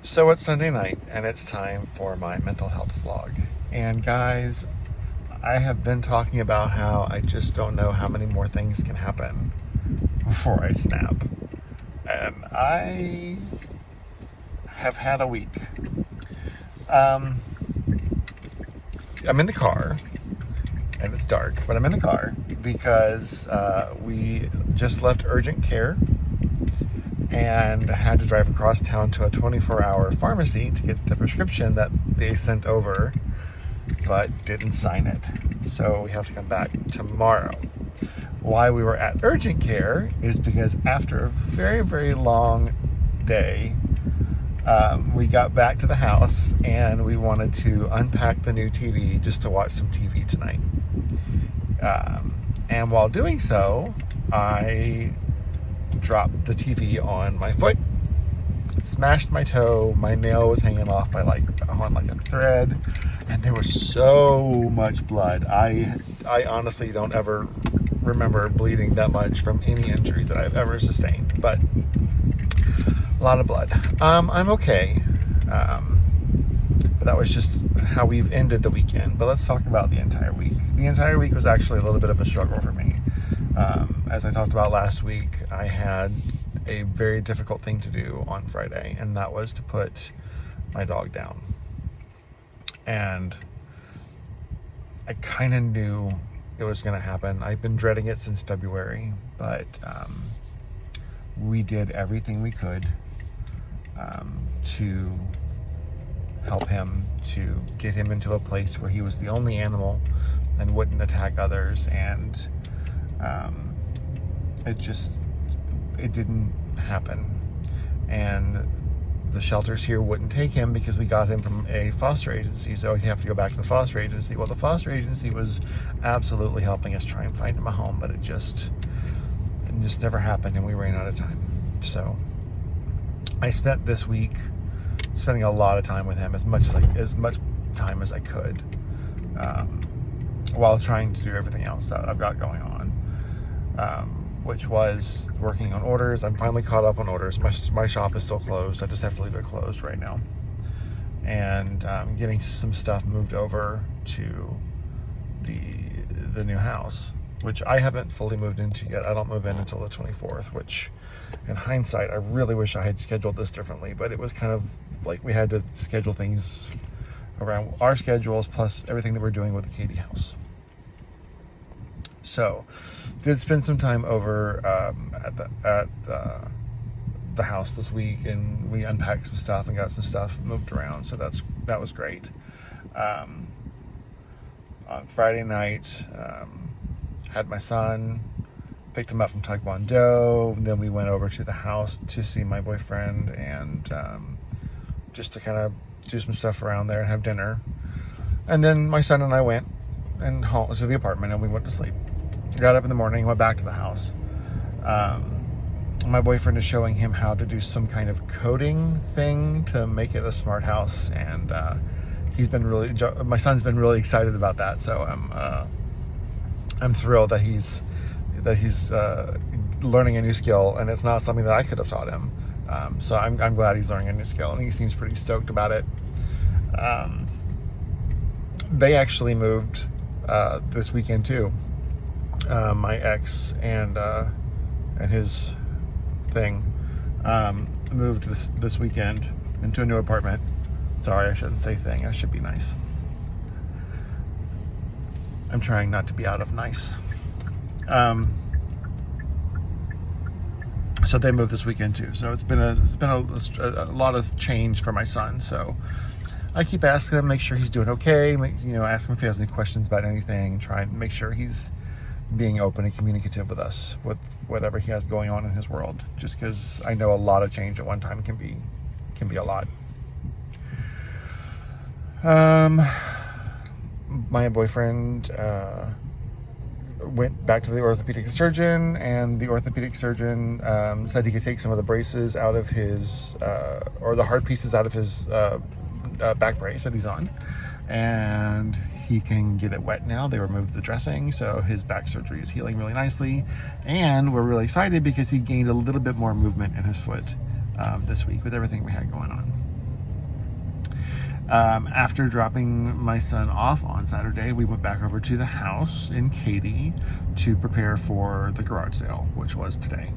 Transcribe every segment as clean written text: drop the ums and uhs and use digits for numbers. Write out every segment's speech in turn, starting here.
So it's Sunday night, and it's time for my mental health vlog. And guys, I have been talking about how I just don't know how many more things can happen before I snap. And I have had a week. Um, I'm in the car, and it's dark, but I'm in the car because we just left urgent care and had to drive across town to a 24-hour pharmacy to get the prescription that they sent over, but didn't sign it. So we have to come back tomorrow. Why we were at urgent care is because after a very, very long day, we got back to the house and we wanted to unpack the new TV just to watch some TV tonight. And while doing so, I dropped the TV on my foot, smashed my toe, my nail was hanging off on a thread, and there was so much blood. I honestly don't ever remember bleeding that much from any injury that I've ever sustained, but a lot of blood. I'm okay, but that was just how we've ended the weekend. But let's talk about the entire week. The entire week was actually a little bit of a struggle for me. As I talked about last week, I had a very difficult thing to do on Friday, and that was to put my dog down. And I kind of knew it was going to happen. I've been dreading it since February, but we did everything we could to help him, to get him into a place where he was the only animal and wouldn't attack others, and it didn't happen. And the shelters here wouldn't take him because we got him from a foster agency, so he'd have to go back to the foster agency. Well, the foster agency was absolutely helping us try and find him a home, but it just never happened, and we ran out of time. So I spent this week spending a lot of time with him, as much time as I could, while trying to do everything else that I've got going on, which was working on orders. I'm finally caught up on orders. My shop is still closed. I just have to leave it closed right now, and getting some stuff moved over to the new house, which I haven't fully moved into yet. I don't move in until the 24th, which in hindsight, I really wish I had scheduled this differently, but it was kind of like we had to schedule things around our schedules plus everything that we're doing with the Katie house. So did spend some time over at the house this week, and we unpacked some stuff and got some stuff moved around, so that was great. On Friday night, had my son, picked him up from Taekwondo, and then we went over to the house to see my boyfriend, and just to kind of do some stuff around there and have dinner. And then my son and I went home to the apartment, and we went to sleep. Got up in the morning, went back to the house. My boyfriend is showing him how to do some kind of coding thing to make it a smart house, and my son's been really excited about that. So I'm thrilled that he's learning a new skill, and it's not something that I could have taught him. So I'm glad he's learning a new skill, and he seems pretty stoked about it. They actually moved this weekend too. My ex and his thing moved this weekend into a new apartment. Sorry, I shouldn't say thing. I should be nice. I'm trying not to be out of nice. So they moved this weekend too. So it's been a lot of change for my son. So I keep asking him, make sure he's doing okay. Ask him if he has any questions about anything. Try and make sure he's being open and communicative with us with whatever he has going on in his world. Just because I know a lot of change at one time can be a lot. My boyfriend went back to the orthopedic surgeon, and the orthopedic surgeon said he could take some of the braces out of his, or the hard pieces out of his back brace that he's on, and he can get it wet now. They removed the dressing, so his back surgery is healing really nicely, and we're really excited because he gained a little bit more movement in his foot this week with everything we had going on. After dropping my son off on Saturday, we went back over to the house in Katy to prepare for the garage sale, which was today.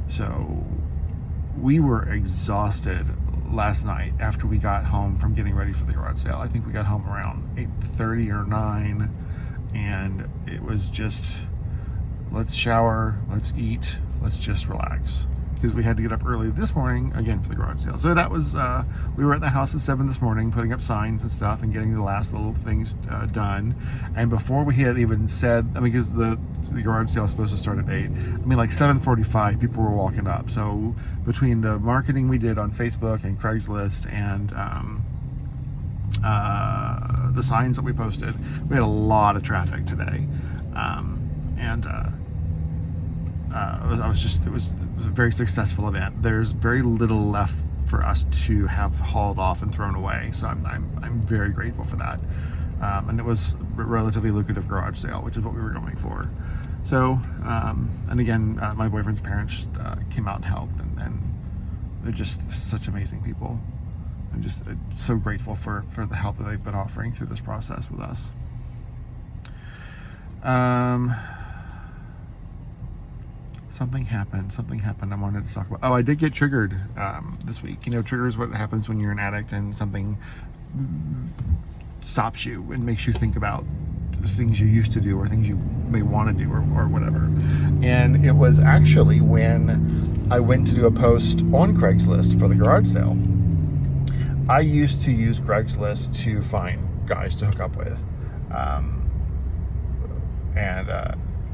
So we were exhausted last night after we got home from getting ready for the garage sale. I think we got home around 8:30 or 9, and it was just, let's shower, let's eat, let's just relax. Because we had to get up early this morning again for the garage sale. So that was, we were at the house at 7 this morning, putting up signs and stuff and getting the last little things done. And before we had even said, I mean, because the garage sale was supposed to start at 8. I mean, like 7:45, people were walking up. So between the marketing we did on Facebook and Craigslist and the signs that we posted, we had a lot of traffic today. It was a very successful event. There's very little left for us to have hauled off and thrown away, so I'm very grateful for that. And it was a relatively lucrative garage sale, which is what we were going for. So, and again, my boyfriend's parents came out and helped, and they're just such amazing people. I'm just so grateful for the help that they've been offering through this process with us. Something happened I wanted to talk about. Oh, I did get triggered this week. You know, trigger is what happens when you're an addict and something stops you and makes you think about things you used to do or things you may want to do or whatever. And it was actually when I went to do a post on Craigslist for the garage sale. I used to use Craigslist to find guys to hook up with.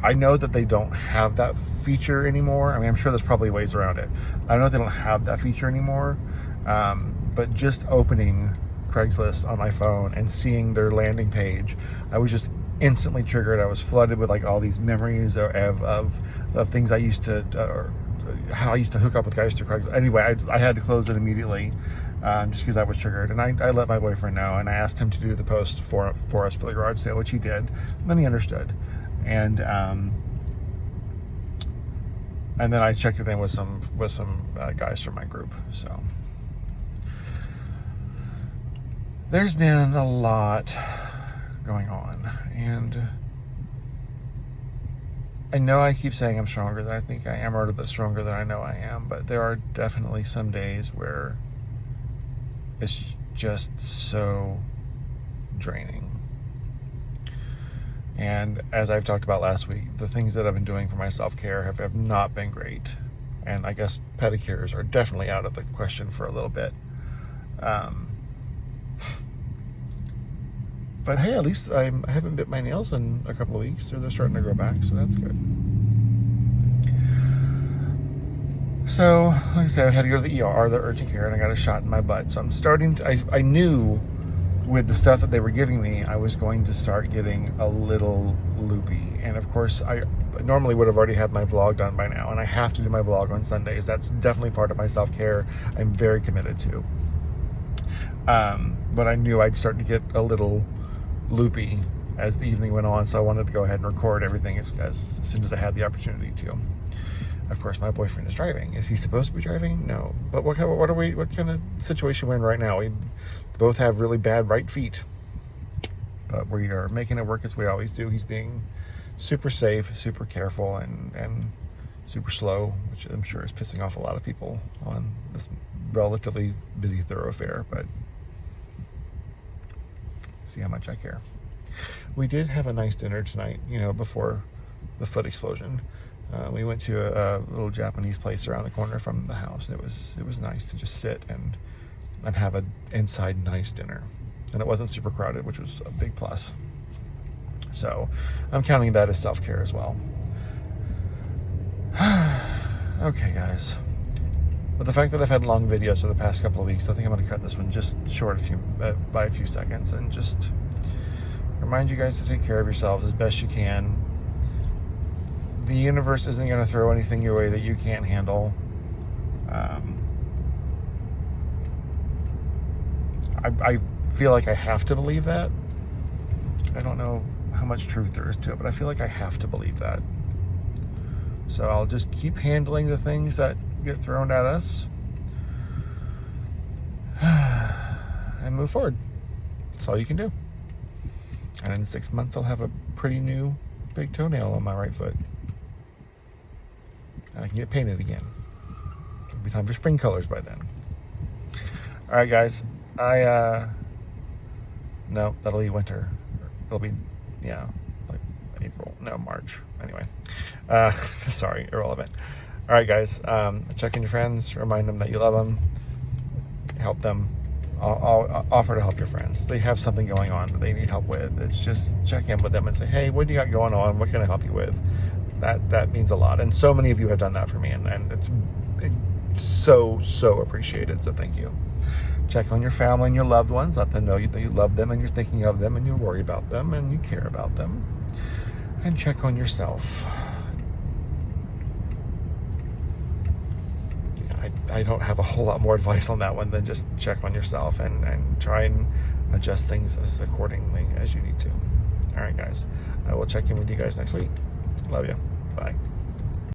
I know that they don't have that feature anymore. I mean, I'm sure there's probably ways around it. I know they don't have that feature anymore, but just opening Craigslist on my phone and seeing their landing page, I was just instantly triggered. I was flooded with like all these memories of things I used to, or how I used to hook up with guys through Craigslist. Anyway, I had to close it immediately just because I was triggered. And I let my boyfriend know, and I asked him to do the post for us for the garage sale, which he did. And then he understood. And then I checked it in with some guys from my group. So there's been a lot going on, and I know I keep saying I'm stronger than I think I am, or stronger than I know I am, but there are definitely some days where it's just so draining. And as I've talked about last week, the things that I've been doing for my self-care have not been great. And I guess pedicures are definitely out of the question for a little bit. But hey, at least I haven't bit my nails in a couple of weeks, or they're starting to grow back, so that's good. So, like I said, I had to go to the ER, the urgent care, and I got a shot in my butt. So I'm starting to, I knew with the stuff that they were giving me, I was going to start getting a little loopy. And of course, I normally would have already had my vlog done by now, and I have to do my vlog on Sundays. That's definitely part of my self-care I'm very committed to. But I knew I'd start to get a little loopy as the evening went on, so I wanted to go ahead and record everything as soon as I had the opportunity to. Of course, my boyfriend is driving. Is he supposed to be driving? No. But what kind of situation we're in right now? We both have really bad right feet, but we are making it work as we always do. He's being super safe, super careful, and super slow, which I'm sure is pissing off a lot of people on this relatively busy thoroughfare, but see how much I care. We did have a nice dinner tonight, before the foot explosion. We went to a little Japanese place around the corner from the house, and it was nice to just sit and have an inside nice dinner. And it wasn't super crowded, which was a big plus. So I'm counting that as self-care as well. Okay, guys. But the fact that I've had long videos for the past couple of weeks, I think I'm going to cut this one just short by a few seconds, and just remind you guys to take care of yourselves as best you can. The universe isn't going to throw anything your way that you can't handle. I feel like I have to believe that. I don't know how much truth there is to it, but I feel like I have to believe that. So I'll just keep handling the things that get thrown at us. and move forward. That's all you can do. And in 6 months, I'll have a pretty new big toenail on my right foot. And I can get painted again. It'll be time for spring colors by then. All right, guys. No, that'll be winter. It'll be, like April. No, March. Anyway. Sorry, irrelevant. All right, guys. Check in your friends. Remind them that you love them. Help them. I'll offer to help your friends. They have something going on that they need help with. It's just check in with them and say, hey, what do you got going on? What can I help you with? That means a lot. And so many of you have done that for me, and it's so appreciated. So thank you. Check on your family and your loved ones. Let them know that you love them and you're thinking of them and you worry about them and you care about them. And check on yourself. I don't have a whole lot more advice on that one than just check on yourself and try and adjust things accordingly as you need to. All right, guys. I will check in with you guys next week. Love you. Bye.